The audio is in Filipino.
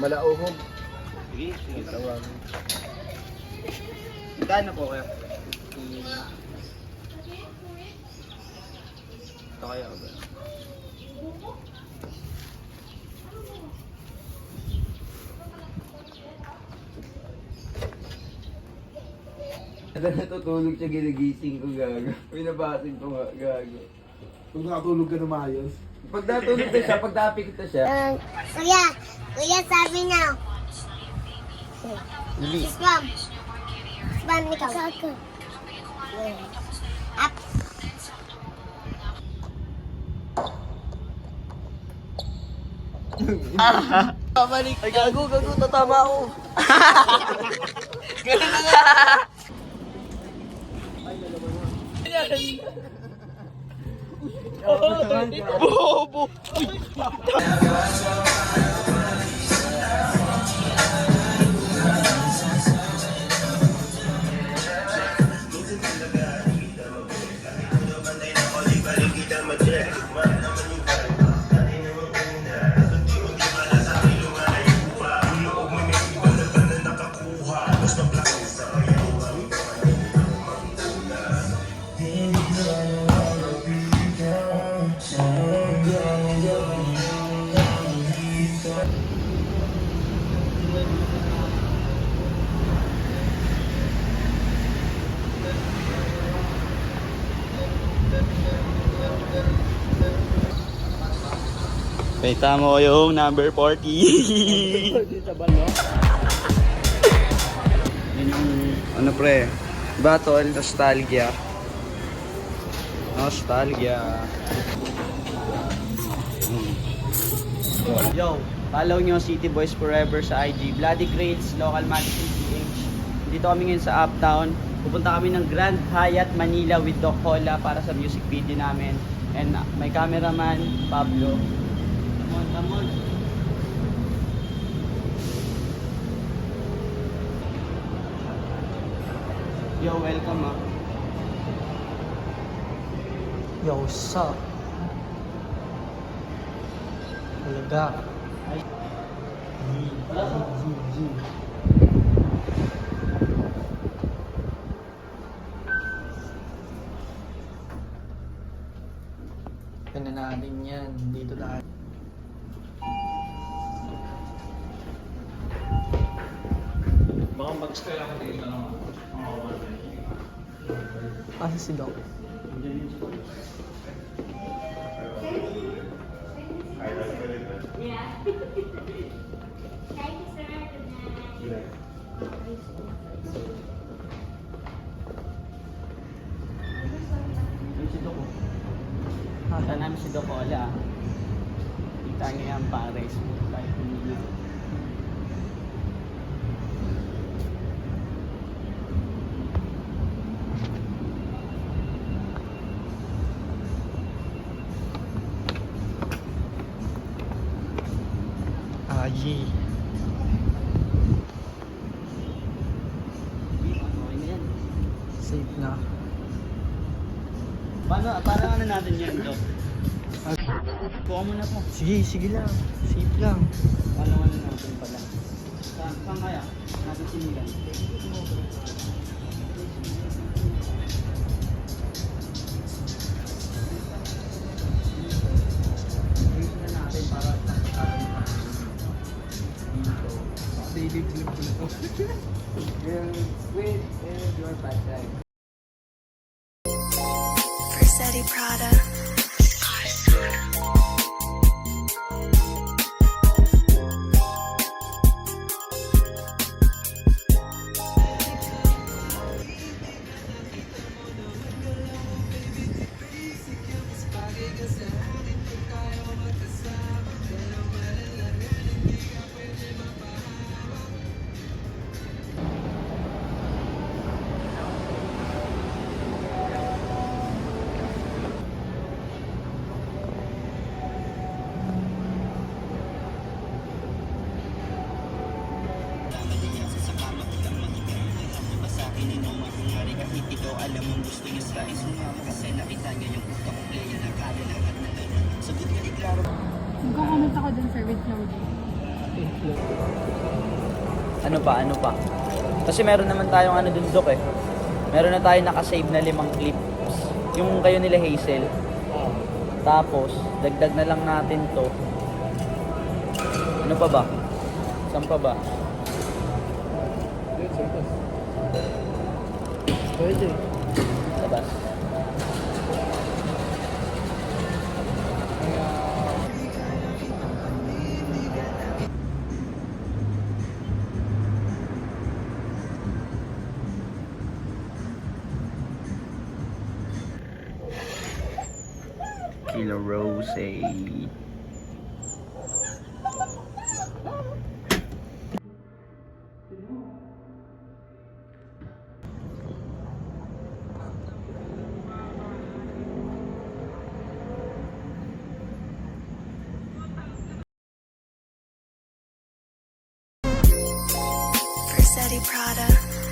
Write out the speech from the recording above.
malauhog. Sige, sige. Tawagin. Gano'n po kayo? Ito kaya ba? Natutulog siya, ginigising ko, gago. Pinabasin ko nga, gago. Kung nakatulog ka na maayos. Pag natulog na siya, pag napikita siya. Kuya, sabi niya. Dali. Spam. Spam, ikaw. Up. Balik! Ay, gago, tatama ako. Ganun na nga. Bobo! Kita mo yung number 40. Yun yung ano pre, Battle Nostalgia. Nostalgia. Yo, follow nyo City Boys Forever sa IG. Bloody Grades, Local Magic PH. Dito kami ngayon sa Uptown. Pupunta kami ng Grand Hyatt Manila with Doc Hola para sa music video namin. And may cameraman, Pablo. Come on. Yo, welcome ah. Yo, what's up? Talaga. Ay. Pwede natin yan. Dito lahat. Baka mag-stay ako dito ng Asa si Doc? Si Doc. Kita namin si Doc Hola. Kita niya yan pares. Kahit hindi na. Aji. Okay na yan. Safe na. Paano ano natin yan, Doc? Kuha mo na po. Sige lang. Safe lang. Paano ano natin pala? Saan kaya? Natin sinigan. Ayusin na natin para Daily clip ko na to. Wait, your bad time. Versace Prada. alam mong gusto niya sa sumama kasi nakita niya yung utak ko playa na kaya lahat na gano'n. Sagot ka di klaro. Magkakomment ako dun sir with Claudia. Ano pa, ano pa? Kasi meron naman tayong ano dun, Dok, eh. Meron na tayong nakasave na 5 clips. Yung kayo nila Hazel. Tapos, dagdag na lang natin to. Ano pa ba? Saan pa ba? Pwede. Labas. Kilo Rose. Versace Prada.